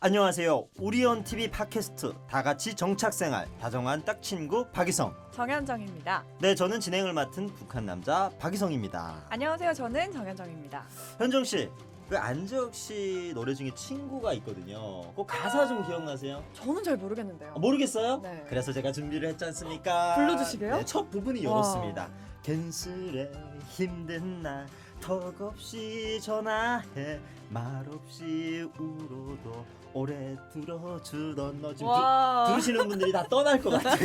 안녕하세요. 우리온TV 팟캐스트 다같이 정착생활 다정한 딱친구 박이성. 정현정입니다. 네, 저는 진행을 맡은 북한 남자 박이성입니다. 안녕하세요. 저는 정현정입니다. 현정씨, 그 안재욱 씨 노래 중에 친구가 있거든요. 그 가사 좀 기억나세요? 저는 잘 모르겠는데요. 모르겠어요? 네. 그래서 제가 준비를 했지 않습니까? 불러주시게요? 네, 첫 부분이 와. 이렇습니다. 괜스레 힘든 날 턱없이 전화해 말없이 울어도 오래 들어주던 너. 지금 들으시는 분들이 다 떠날 것 같아요.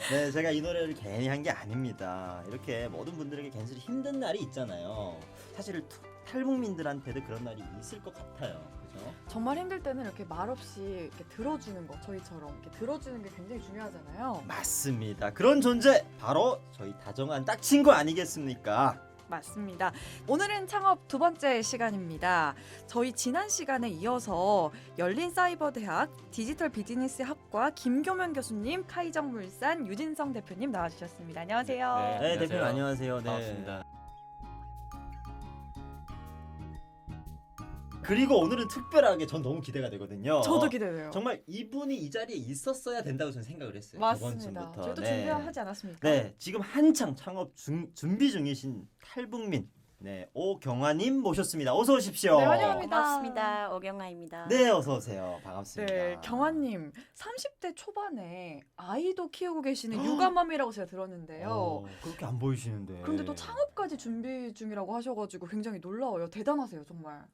네, 제가 이 노래를 괜히 한 게 아닙니다. 이렇게 모든 분들에게 괜스레 힘든 날이 있잖아요. 사실 탈북민들한테도 그런 날이 있을 것 같아요. 그죠? 정말 힘들 때는 이렇게 말없이 이렇게 들어주는 거, 저희처럼 이렇게 들어주는 게 굉장히 중요하잖아요. 맞습니다. 그런 존재 바로 저희 다정한 딱친구 아니겠습니까? 맞습니다. 오늘은 창업 두 번째 시간입니다. 저희 지난 시간에 이어서 열린사이버대학 디지털 비즈니스 학과 김교면 교수님, 카이정물산 유진성 대표님 나와주셨습니다. 안녕하세요. 네, 안녕하세요. 대표님 안녕하세요. 네. 반갑습니다. 그리고 오늘은 특별하게 전 너무 기대가 되거든요. 저도 기대돼요. 정말 이분이 이 자리에 있었어야 된다고 저는 생각을 했어요. 맞습니다. 저번쯤부터. 저희도 네. 준비하지 않았습니까? 네, 지금 한창 창업 준비 중이신 탈북민 오경아님 모셨습니다. 어서 오십시오. 네, 환영합니다. 고맙습니다. 오경아입니다. 네, 어서 오세요. 반갑습니다. 네, 경아님 30대 초반에 아이도 키우고 계시는 육아맘이라고 제가 들었는데요. 그렇게 안 보이시는데. 그런데 또 창업까지 준비 중이라고 하셔가지고 굉장히 놀라워요. 대단하세요, 정말.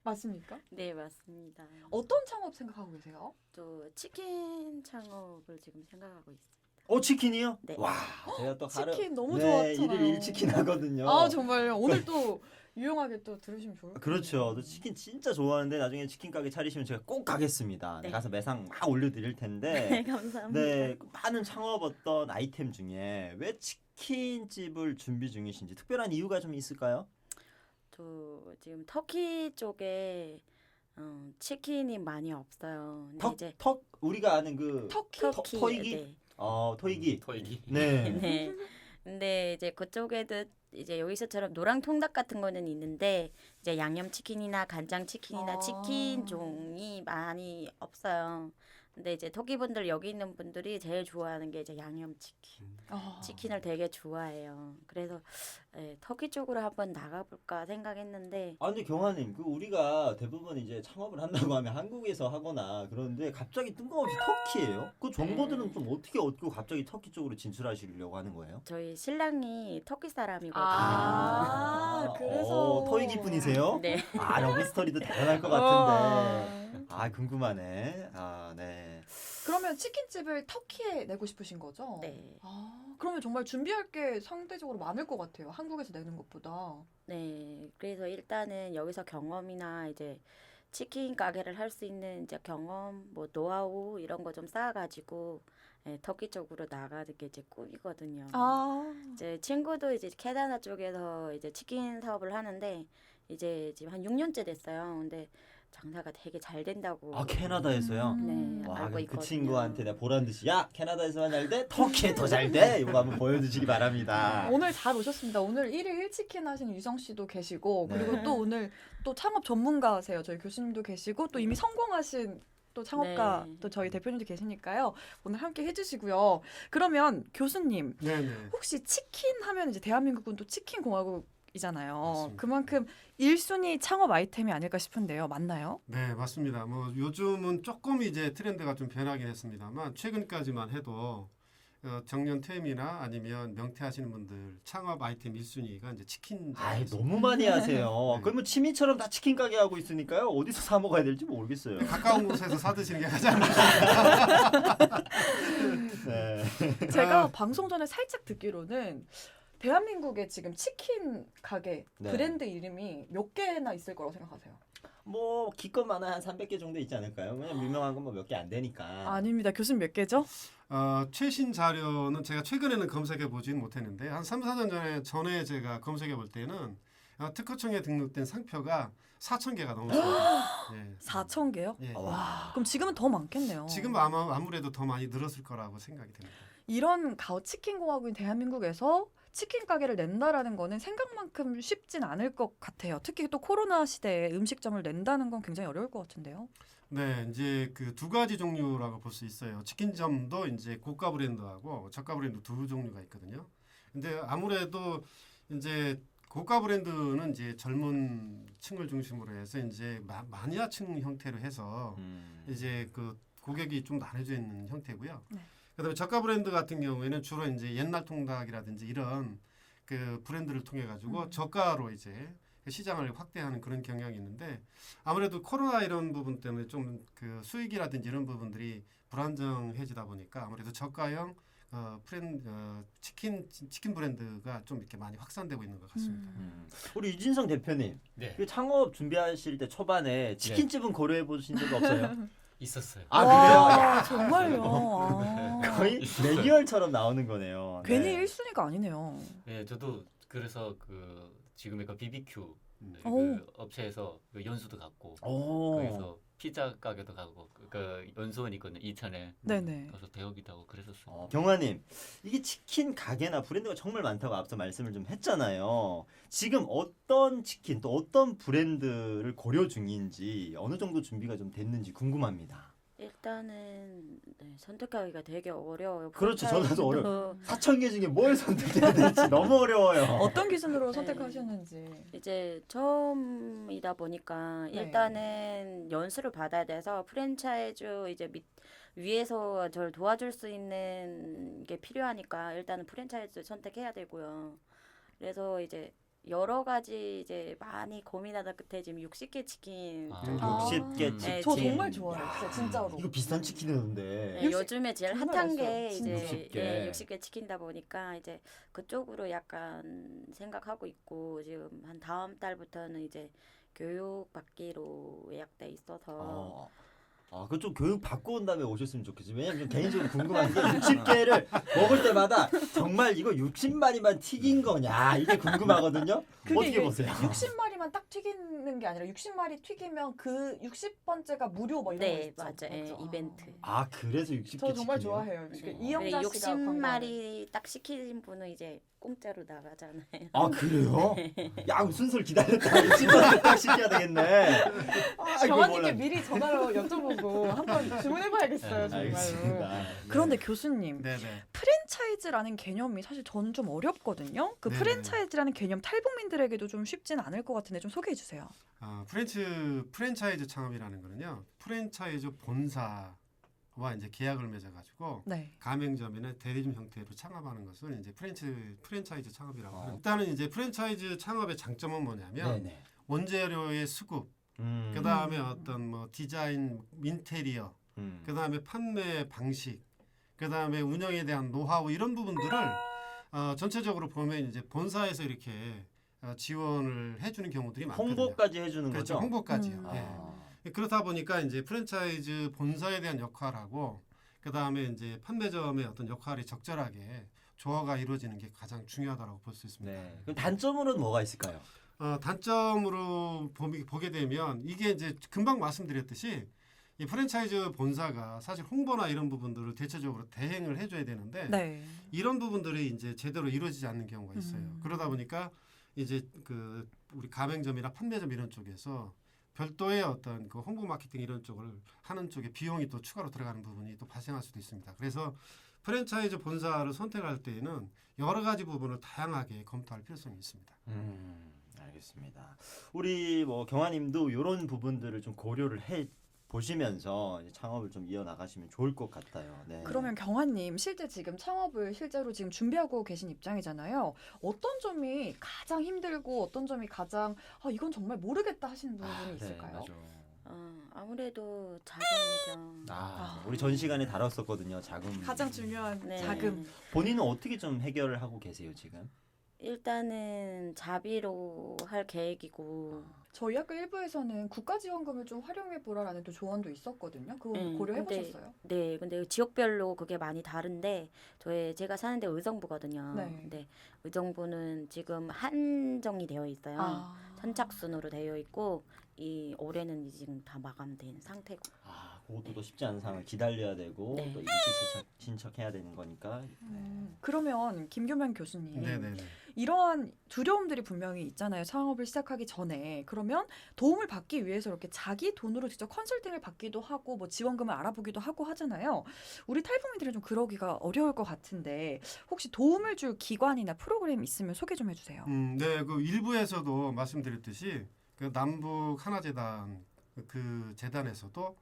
맞습니까? 네, 맞습니다. 어떤 창업 생각하고 계세요? 또 치킨 창업을 지금 생각하고 있어요. 치킨이요? 네. 와, 제가 또 치킨 너무 네, 좋았잖아요. 일일 치킨 하거든요. 아 정말요? 오늘 또 유용하게 또 들으시면 좋을 것 같아요. 그렇죠. 저 치킨 진짜 좋아하는데 나중에 치킨 가게 차리시면 제가 꼭 가겠습니다. 네. 가서 매상 막 올려드릴 네, 텐데. 감사합니다. 네, 많은 창업 어떤 아이템 중에 왜 치킨집을 준비 중이신지 특별한 이유가 좀 있을까요? 또 지금 터키 쪽에 치킨이 많이 없어요. 근데 턱 우리가 아는 그 터키? 토이기? 네. 토이기. 토익이. 네. 네. 근데 이제 그쪽에도 이제 여기서처럼 노랑 통닭 같은 거는 있는데 이제 양념 치킨이나 간장 치킨이나 아. 치킨 종이 많이 없어요. 근데 이제 터키 분들 여기 있는 분들이 제일 좋아하는 게 이제 양념 치킨. 아, 치킨을 되게 좋아해요. 그래서 터키 쪽으로 한번 나가볼까 생각했는데 근데 경화님, 그 우리가 대부분 이제 창업을 한다고 하면 한국에서 하거나 그러는데 갑자기 뜬금없이 터키예요? 그 정보들은 좀 어떻게 얻고 갑자기 터키 쪽으로 진출하시려고 하는 거예요? 저희 신랑이 터키 사람이거든요. 그래서 토이기 분이세요? 네. 러브 스토리도 대단할 것 같은데. 궁금하네. 네. 그러면 치킨집을 터키에 내고 싶으신 거죠? 네. 그러면 정말 준비할 게 상대적으로 많을 것 같아요. 한국에서 내는 것보다. 네. 그래서 일단은 여기서 경험이나 이제 치킨 가게를 할 수 있는 이제 경험, 뭐 노하우 이런 거 좀 쌓아가지고 터키 쪽으로 나가는 게 이제 꿈이거든요. 이제 친구도 이제 캐나다 쪽에서 이제 치킨 사업을 하는데 이제 지금 한 6년째 됐어요. 근데 장사가 되게 잘 된다고. 캐나다에서요? 네. 와, 알고 그 있거든요. 친구한테 내가 보란 듯이 캐나다에서만 잘 돼? 터키에 더 잘 돼? 이거 한번 보여주시기 바랍니다. 오늘 잘 오셨습니다. 오늘 1일 1치킨 하시는 유성 씨도 계시고 네. 그리고 또 오늘 또 창업 전문가세요. 저희 교수님도 계시고 또 이미 성공하신 또 창업가 네. 또 저희 대표님도 계시니까요. 오늘 함께 해주시고요. 그러면 교수님 네네. 혹시 치킨 하면 이제 대한민국은 또 치킨 공화국이잖아요. 맞습니다. 그만큼 1순위 창업 아이템이 아닐까 싶은데요. 맞나요? 네, 맞습니다. 뭐 요즘은 조금 이제 트렌드가 좀 변하긴 했습니다만 최근까지만 해도 정년퇴임이나 아니면 명퇴하시는 분들 창업 아이템 1순위가 이제 치킨. 너무 많이 하세요. 네. 그러면 취미처럼 다 치킨 가게 하고 있으니까요. 어디서 사 먹어야 될지 모르겠어요. 가까운 곳에서 사 드시는 게 가장 좋습니다. 네. 제가 방송 전에 살짝 듣기로는 대한민국에 지금 치킨 가게 네. 브랜드 이름이 몇 개나 있을 거라고 생각하세요? 뭐 기껏 많아 한 300개 정도 있지 않을까요? 그냥 유명한 건 뭐 몇 개 안 되니까. 아닙니다. 교수님 몇 개죠? 최신 자료는 제가 최근에는 검색해 보진 못했는데 한 3, 4년 전에 제가 검색해 볼 때는 특허청에 등록된 상표가 4,000개가 넘었습니다. 예. 4,000개요? 예. 와, 그럼 지금은 더 많겠네요. 지금 아무래도 더 많이 늘었을 거라고 생각이 됩니다. 이런 치킨 공화국인 대한민국에서 치킨 가게를 낸다라는 거는 생각만큼 쉽진 않을 것 같아요. 특히 또 코로나 시대에 음식점을 낸다는 건 굉장히 어려울 것 같은데요. 네, 이제 그 두 가지 종류라고 볼 수 있어요. 치킨점도 이제 고가 브랜드하고 저가 브랜드 두 종류가 있거든요. 근데 아무래도 이제 고가 브랜드는 이제 젊은 층을 중심으로 해서 이제 마니아층 형태로 해서 이제 그 고객이 좀 나눠져 있는 형태고요. 네. 그다음에 저가 브랜드 같은 경우에는 주로 이제 옛날 통닭이라든지 이런 그 브랜드를 통해 가지고 저가로 이제 시장을 확대하는 그런 경향이 있는데 아무래도 코로나 이런 부분 때문에 좀 그 수익이라든지 이런 부분들이 불안정해지다 보니까 아무래도 저가형 치킨 브랜드가 좀 이렇게 많이 확산되고 있는 것 같습니다. 우리 유진성 대표님, 네, 그 창업 준비하실 때 초반에 치킨집은 고려해 보신 적 없어요? 있었어요. 아 와, 그래요? 정말요. 아. 거의 매뉴얼처럼 나오는 거네요. 괜히 네. 1순위가 아니네요. 네, 저도 그래서 그 지금의 그 BBQ 오. 그 업체에서 그 연수도 갔고 오. 거기서 피자 가게도 가고 그 연수원 있거든요. 이천에 네네. 가서 대여기도 하고 그랬었어요. 경화님, 이게 치킨 가게나 브랜드가 정말 많다고 앞서 말씀을 좀 했잖아요. 지금 어떤 치킨 또 어떤 브랜드를 고려 중인지 어느 정도 준비가 좀 됐는지 궁금합니다. 일단은 네, 선택하기가 되게 어려워요. 그렇죠. 저도 프랜차이즈도 4,000개 중에 뭘 선택해야 될지 너무 어려워요. 어떤 기준으로 네. 선택하셨는지. 이제 처음이다 보니까 네. 일단은 연수를 받아야 돼서 프랜차이즈 이제 위에서 저를 도와줄 수 있는 게 필요하니까 일단은 프랜차이즈 선택해야 되고요. 그래서 이제 여러 가지 이제 많이 고민하다 끝에 지금 60개 치킨 아. 좀 60개 음. 치킨. 저 정말 좋아해요. 진짜 진짜로. 이거 비싼 치킨이었는데. 네, 요즘에 제일 정말 핫한 게 맛있어요. 이제 진짜. 60개. 60개 치킨이다 보니까 이제 그쪽으로 약간 생각하고 있고 지금 한 다음 달부터는 이제 교육 받기로 예약돼 있어서 그 좀 교육 받고 온 다음에 오셨으면 좋겠어요. 왜냐면 좀 개인적으로 궁금한 게 60개를 먹을 때마다 정말 이거 60마리만 튀긴 거냐 이게 궁금하거든요. 그게 어떻게 이게 보세요? 60마리만 딱 튀기는 게 아니라 60마리 튀기면 그 60번째가 무료 뭐 이런 거 네 있죠. 맞아요. 예, 맞죠? 이벤트. 그래서 60개 저 정말 치킨이요? 좋아해요. 네. 이영자 씨가 60마리 딱 시키신 분은 이제 공짜로 나가잖아요. 아 그래요? 야 순서를 기다렸다 60번째 딱 시켜야 되겠네. 이거 경환님께 몰라. 미리 전화로 여쭤보고 한번 주문해봐야겠어요. 정말로. 알겠습니다. 그런데 교수님, 네네. 프랜차이즈라는 개념이 사실 저는 좀 어렵거든요. 그 네네. 프랜차이즈라는 개념 탈북민들에게도 좀 쉽진 않을 것 같은데 좀 소개해 주세요. 프랜차이즈 창업이라는 거는요. 프랜차이즈 본사와 이제 계약을 맺어가지고 네. 가맹점이나 대리점 형태로 창업하는 것을 이제 프랜차이즈 창업이라고 어. 하는. 일단은 이제 프랜차이즈 창업의 장점은 뭐냐면 네네. 원재료의 수급, 그 다음에 어떤 뭐 디자인, 인테리어, 그 다음에 판매 방식, 그 다음에 운영에 대한 노하우 이런 부분들을 전체적으로 보면 이제 본사에서 이렇게 지원을 해주는 경우들이 많거든요. 홍보까지 해주는 그렇죠, 거죠? 홍보까지요. 예. 아. 그렇다 보니까 이제 프랜차이즈 본사에 대한 역할하고 그 다음에 이제 판매점의 어떤 역할이 적절하게 조화가 이루어지는 게 가장 중요하다고 볼 수 있습니다. 네. 그럼 단점으로는 뭐가 있을까요? 단점으로 보게 되면 이게 이제 금방 말씀드렸듯이 이 프랜차이즈 본사가 사실 홍보나 이런 부분들을 대체적으로 대행을 해줘야 되는데 네. 이런 부분들이 이제 제대로 이루어지지 않는 경우가 있어요. 그러다 보니까 이제 그 우리 가맹점이나 판매점 이런 쪽에서 별도의 어떤 그 홍보 마케팅 이런 쪽을 하는 쪽에 비용이 또 추가로 들어가는 부분이 또 발생할 수도 있습니다. 그래서 프랜차이즈 본사를 선택할 때에는 여러 가지 부분을 다양하게 검토할 필요성이 있습니다. 알겠습니다. 우리 뭐 경화님도 이런 부분들을 좀 고려를 해 보시면서 이제 창업을 좀 이어 나가시면 좋을 것 같아요. 네. 그러면 경환님 실제 지금 창업을 실제로 지금 준비하고 계신 입장이잖아요. 어떤 점이 가장 힘들고 어떤 점이 가장 이건 정말 모르겠다 하시는 부분이 있을까요? 맞아. 아무래도 자금이죠. 우리 전 시간에 다뤘었거든요. 자금. 가장 중요한 네. 자금. 본인은 어떻게 좀 해결을 하고 계세요 지금? 일단은 자비로 할 계획이고 저희 학교 일부에서는 국가지원금을 좀 활용해 보라라는 또 조언도 있었거든요. 그거 고려해 근데- 보셨어요? 네, 근데 지역별로 그게 많이 다른데 제가 사는 데 의정부거든요. 네. 근데 의정부는 지금 한정이 되어 있어요. 선착순으로 되어 있고 이 올해는 지금 다 마감된 상태고. 그것도 또 쉽지 않은 상황 기다려야 되고 네. 또 일찍 신청해야 되는 거니까. 그러면 김교명 교수님, 네네네. 이러한 두려움들이 분명히 있잖아요. 창업을 시작하기 전에. 그러면 도움을 받기 위해서 이렇게 자기 돈으로 직접 컨설팅을 받기도 하고 뭐 지원금을 알아보기도 하고 하잖아요. 우리 탈북민들은 좀 그러기가 어려울 것 같은데 혹시 도움을 줄 기관이나 프로그램 있으면 소개 좀 해주세요. 네, 그 일부에서도 말씀드렸듯이 그 남북 하나재단 그 재단에서도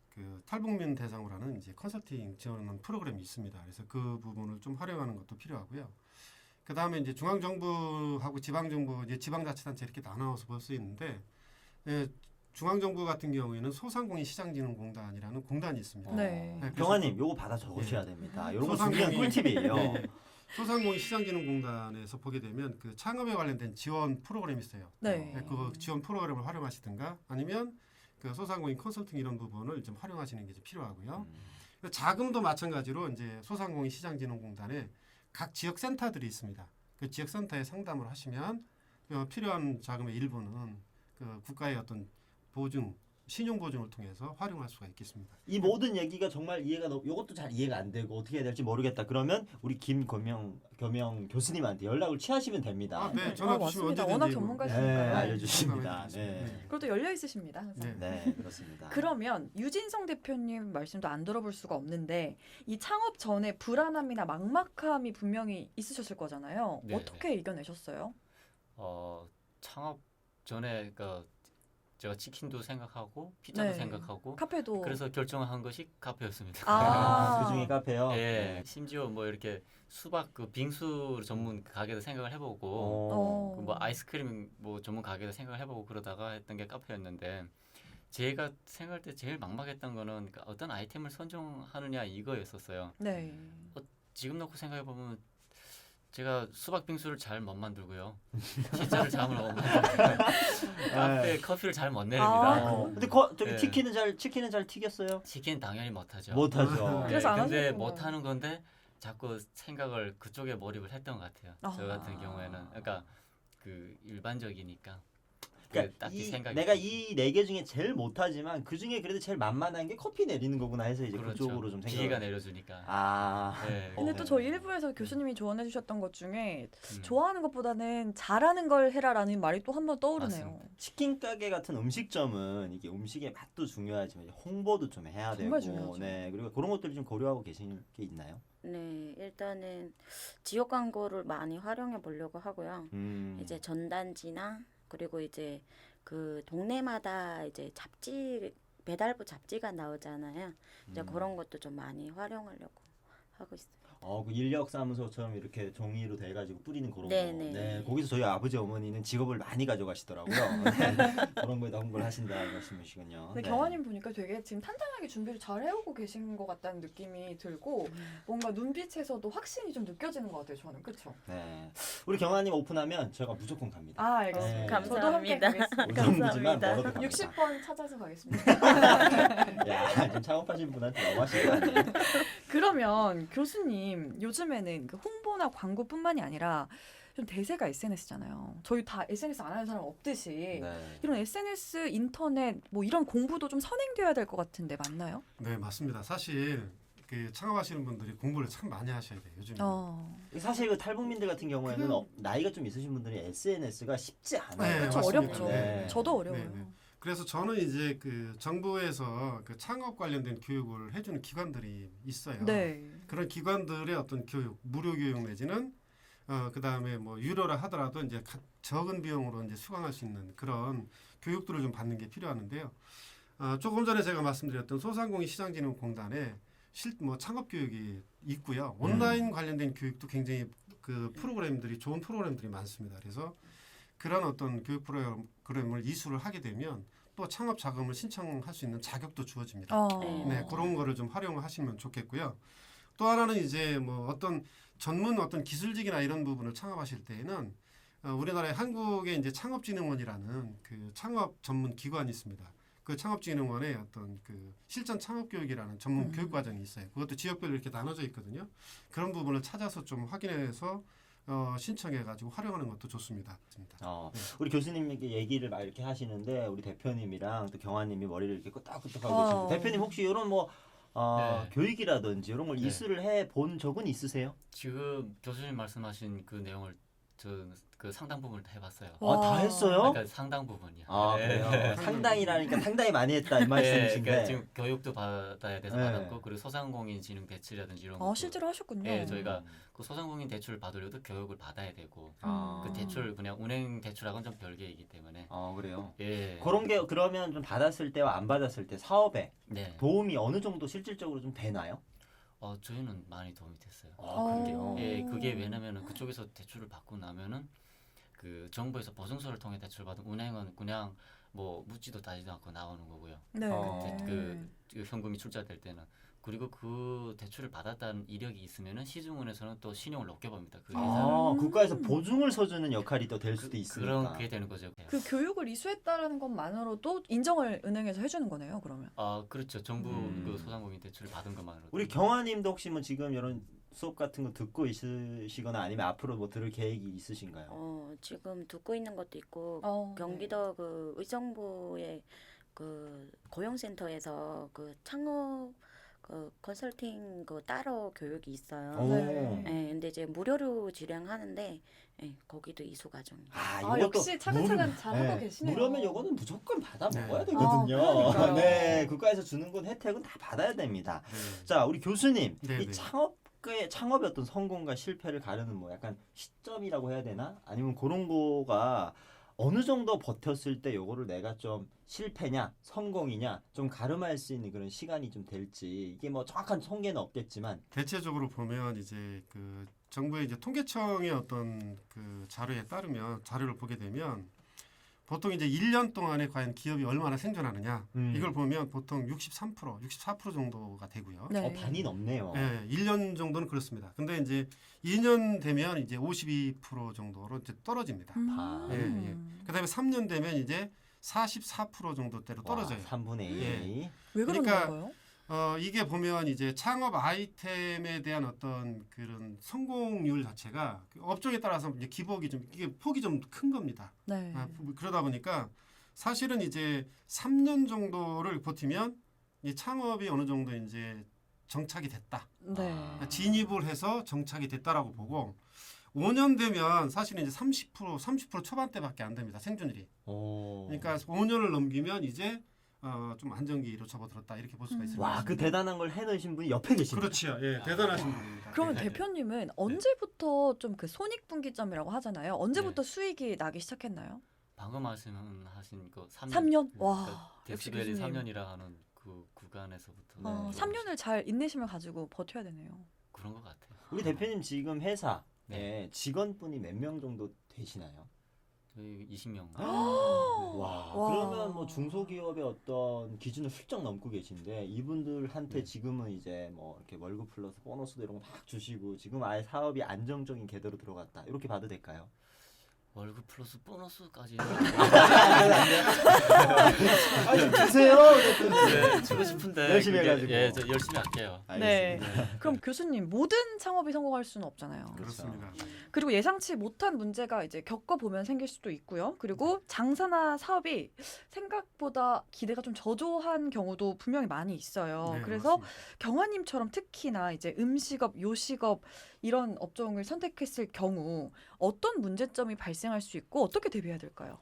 그 탈북민 대상으로 하는 이제 컨설팅 지원하는 프로그램이 있습니다. 그래서 그 부분을 좀 활용하는 것도 필요하고요. 그 다음에 이제 중앙정부하고 지방정부, 이제 지방자치단체 이렇게 나눠서 볼 수 있는데, 예, 중앙정부 같은 경우에는 소상공인 시장진흥공단이라는 공단이 있습니다. 네. 그래서 경환님 요거 받아 적으셔야 됩니다. 이런 거 소상공인- 중요한 꿀팁이에요. 네, 네. 소상공인 시장진흥공단에서 보게 되면 그 창업에 관련된 지원 프로그램이 있어요. 네. 그 지원 프로그램을 활용하시든가 아니면 그 소상공인 컨설팅 이런 부분을 좀 활용하시는 게 좀 필요하고요. 자금도 마찬가지로 이제 소상공인 시장진흥공단에 각 지역 센터들이 있습니다. 그 지역 센터에 상담을 하시면 필요한 자금의 일부는 그 국가의 어떤 보증, 신용 보증을 통해서 활용할 수가 있겠습니다. 이 모든 얘기가 정말 이것도 잘 이해가 안 되고 어떻게 해야 될지 모르겠다. 그러면 우리 김교명 교수님한테 연락을 취하시면 됩니다. 네, 전화 주시면 맞습니다. 언제든지 워낙 뭐. 전문가시니까요. 네, 알려주십니다. 말씀해 네. 그것도 열려 있으십니다. 항상. 네. 네, 그렇습니다. 그러면 유진성 대표님 말씀도 안 들어볼 수가 없는데 이 창업 전에 불안함이나 막막함이 분명히 있으셨을 거잖아요. 네, 어떻게 이겨내셨어요? 창업 전에 그 제가 치킨도 생각하고 피자도 네. 생각하고 카페도 그래서 결정한 것이 카페였습니다. 아. 그중에 카페요. 예, 심지어 뭐 이렇게 수박 그 빙수 전문 가게도 생각을 해보고 어. 그뭐 아이스크림 뭐 전문 가게도 생각을 해보고 그러다가 했던 게 카페였는데 제가 생각할 때 제일 막막했던 거는 그 어떤 아이템을 선정하느냐 이거였었어요. 네. 지금 놓고 생각해 보면 제가 수박 빙수를 잘 못 만들고요, 피자를 잘 못 만들고요, 카페 커피를 잘 못 내립니다. 아, 근데 저기 네. 치킨은 잘 튀겼어요? 치킨 당연히 못하죠. 못하죠. 그래서 안 근데 하셨구나. 못하는 건데 자꾸 생각을 그쪽에 몰입을 했던 것 같아요. 저 같은 아. 경우에는 그러니까 그 일반적이니까 그러니까 딱히 생각이 내가 이 네 개 중에 제일 못하지만 그 중에 그래도 제일 만만한 게 커피 내리는 거구나 해서 이제 그렇죠. 그쪽으로 좀 기계가 생각을. 내려주니까. 아. 네. 근데 또 저희 일부에서 교수님이 조언해 주셨던 것 중에 음. 좋아하는 것보다는 잘하는 걸 해라라는 말이 또 한 번 떠오르네요. 맞습니다. 치킨 가게 같은 음식점은 이게 음식의 맛도 중요하지만 이제 홍보도 좀 해야 정말 되고, 중요하죠. 네 그리고 그런 것들을 좀 고려하고 계신 게 있나요? 네, 일단은 지역 광고를 많이 활용해 보려고 하고요. 이제 전단지나 그리고 이제 그 동네마다 이제 잡지 배달부 잡지가 나오잖아요. 이제 그런 것도 좀 많이 활용하려고 하고 있어요. 그 인력사무소처럼 이렇게 종이로 돼가지고 뿌리는 그런 네네. 거. 네, 거기서 저희 아버지 어머니는 직업을 많이 가져가시더라고요. 네, 그런 거에다 홍보를 하신다는 말씀이시군요. 근데 네. 경화님 보니까 되게 지금 탄탄하게 준비를 잘 해오고 계신 것 같다는 느낌이 들고 뭔가 눈빛에서도 확신이 좀 느껴지는 것 같아요. 저는 그렇죠. 네, 우리 경아님 오픈하면 저희가 무조건 갑니다. 아 알겠습니다. 네. 저도 함께 감사합니다. 가겠습니다. 우정부지만 감사합니다. 멀어도 갑니다. 60번 찾아서 가겠습니다. 야, 지금 창업하신 분한테 너무하신 거 아니에요? 그러면 교수님 요즘에는 그 홍보나 광고뿐만이 아니라 좀 대세가 SNS잖아요. 저희 다 SNS 안 하는 사람 없듯이 네. 이런 SNS, 인터넷 뭐 이런 공부도 좀 선행돼야 될 것 같은데 맞나요? 네, 맞습니다. 사실 그 창업하시는 분들이 공부를 참 많이 하셔야 돼요. 요즘. 사실 그 탈북민들 같은 경우에는 그건- 나이가 좀 있으신 분들이 SNS가 쉽지 않아요. 네, 그렇죠. 맞습니다. 어렵죠. 네. 저도 어려워요. 네, 네. 그래서 저는 이제 그 정부에서 그 창업 관련된 교육을 해주는 기관들이 있어요. 네. 그런 기관들의 어떤 교육, 무료 교육 내지는 그 다음에 뭐 유료라 하더라도 이제 적은 비용으로 이제 수강할 수 있는 그런 교육들을 좀 받는 게 필요하는데요. 조금 전에 제가 말씀드렸던 소상공인 시장진흥공단에 뭐 창업 교육이 있고요. 온라인 관련된 교육도 굉장히 그 프로그램들이 좋은 프로그램들이 많습니다. 그래서 그런 어떤 교육 프로그램을 이수를 하게 되면 또 창업 자금을 신청할 수 있는 자격도 주어집니다. 네, 그런 거를 좀 활용하시면 좋겠고요. 또 하나는 이제 뭐 어떤 전문 어떤 기술직이나 이런 부분을 창업하실 때에는 우리나라의 한국의 이제 창업진흥원이라는 그 창업 전문 기관이 있습니다. 그 창업진흥원에 어떤 그 실전 창업교육이라는 전문 교육 과정이 있어요. 그것도 지역별로 이렇게 나눠져 있거든요. 그런 부분을 찾아서 좀 확인해서 신청해가지고 활용하는 것도 좋습니다. 우리 교수님에게 얘기를 막 이렇게 하시는데 우리 대표님이랑 또 경화님이 머리를 이렇게 끄덕끄덕하고 어. 계십니다. 대표님 혹시 이런 뭐 네. 교육이라든지 이런 걸 네. 이수를 해 본 적은 있으세요? 지금 교수님 말씀하신 그 내용을 저 그 상당 부분을 다 해봤어요. 와. 다 했어요? 그러니까 상당 부분이요. 아 네. 그래요? 상당이라니까 상당히 많이 했다 이 네, 말씀이신데. 그러니까 지금 교육도 받아야 돼서 네. 받았고 그리고 소상공인 진흥 대출이라든지 이런 아 것도 실제로 하셨군요. 예, 저희가 그 소상공인 대출을 받으려도 교육을 받아야 되고 아. 그 대출 그냥 운행 대출하고는 좀 별개이기 때문에 그래요. 예. 그런 게 그러면 좀 받았을 때와 안 받았을 때 사업에 네. 도움이 어느 정도 실질적으로 좀 되나요? 저희는 많이 도움이 됐어요. 그래요. 예, 그게 왜냐면은 그쪽에서 대출을 받고 나면은 그 정부에서 보증서를 통해 대출 받은 운행은 그냥 뭐 묻지도 따지도 않고 나오는 거고요. 네. 그 현금이 출자될 때는 그리고 그 대출을 받았다는 이력이 있으면은 시중은행에서는 또 신용을 높게 봅니다. 그 회사를. 국가에서 보증을 서주는 역할이 또 될 수도 있으니까. 그렇게 되는 거죠. 그 교육을 이수했다라는 것만으로도 인정을 은행에서 해주는 거네요. 그러면. 그렇죠. 정부 음. 그 소상공인 대출을 받은 것만으로. 우리 경화님도 혹시 뭐 지금 이런 수업 같은 거 듣고 있으시거나 아니면 앞으로 뭐 들을 계획이 있으신가요? 지금 듣고 있는 것도 있고 네. 경기도 그 의정부의 그 고용센터에서 그 창업 그 컨설팅 그 따로 교육이 있어요. 네. 네, 근데 이제 무료로 진행하는데 거기도 이수 과정이에요. 아, 역시 차근차근 잘하고 계시네요. 무료면 이거는 무조건 받아 네. 먹어야 되거든요. 그러니까요. 네, 국가에서 주는 건 혜택은 다 받아야 됩니다. 자, 우리 교수님, 네, 이 네. 창업의 어떤 성공과 실패를 가르는 뭐 약간 시점이라고 해야 되나? 아니면 그런 거가 어느 정도 버텼을 때 요거를 내가 좀 실패냐 성공이냐 좀 가름할 수 있는 그런 시간이 좀 될지 이게 뭐 정확한 통계는 없겠지만 대체적으로 보면 이제 그 정부의 이제 통계청의 어떤 그 자료에 따르면 자료를 보게 되면 보통 이제 1년 동안에 과연 기업이 얼마나 생존하느냐 이걸 보면 보통 64% 정도가 되고요. 네. 반이 넘네요. 예, 1년 정도는 그렇습니다. 근데 이제 2년 되면 이제 52% 정도로 이제 떨어집니다. 반. 그다음에 3년 되면 이제 44% 정도대로 떨어져요. 3분의 1. 예. 왜 그러는 그러니까 건가요? 이게 보면 이제 창업 아이템에 대한 어떤 그런 성공률 자체가 그 업종에 따라서 이제 기복이 좀 이게 폭이 좀 큰 겁니다. 네. 그러다 보니까 사실은 이제 3년 정도를 버티면 이 창업이 어느 정도 이제 정착이 됐다. 네. 그러니까 진입을 해서 정착이 됐다라고 보고 5년 되면 사실은 이제 30% 초반대밖에 안 됩니다. 생존율이. 그러니까 5년을 넘기면 이제 좀 안정기로 접어들었다 이렇게 볼 수가 있을 것 와, 같습니다. 그 대단한 걸 해내신 분이 옆에 계십니다. 그렇지요. 예, 대단하신 분입니다. 그러면 네. 대표님은 언제부터 좀 그 손익분기점이라고 하잖아요. 언제부터 수익이 나기 시작했나요? 방금 말씀하신 그 3년. 3년? 네, 와, 그러니까 역시 데시벨이 교수님. 3년이라 하는 그 구간에서부터 네. 3년을 잘 인내심을 가지고 버텨야 되네요. 그런 것 같아요. 우리 대표님 지금 회사에 네. 직원분이 몇 명 정도 되시나요? 저희 20명. 와, 와. 그러면 뭐 중소기업의 어떤 기준을 훌쩍 넘고 계신데 이분들한테 네. 지금은 이제 뭐 이렇게 월급 플러스 보너스도 이런 거 막 주시고 지금 아예 사업이 안정적인 궤도로 들어갔다 이렇게 봐도 될까요? 월급 플러스 보너스까지 좀 주세요. 네, 주고 싶은데 열심히 그게- 해가지고. 예, 저 열심히 할게요. 네. 알겠습니다. 그럼 교수님 모든 창업이 성공할 수는 없잖아요. 그렇습니다. 그리고 예상치 못한 문제가 이제 겪어보면 생길 수도 있고요. 그리고 장사나 사업이 생각보다 기대가 좀 저조한 경우도 분명히 많이 있어요. 네, 그래서 맞습니다. 경화님처럼 특히나 이제 음식업, 요식업 이런 업종을 선택했을 경우 어떤 문제점이 발생할 수 있고 어떻게 대비해야 될까요?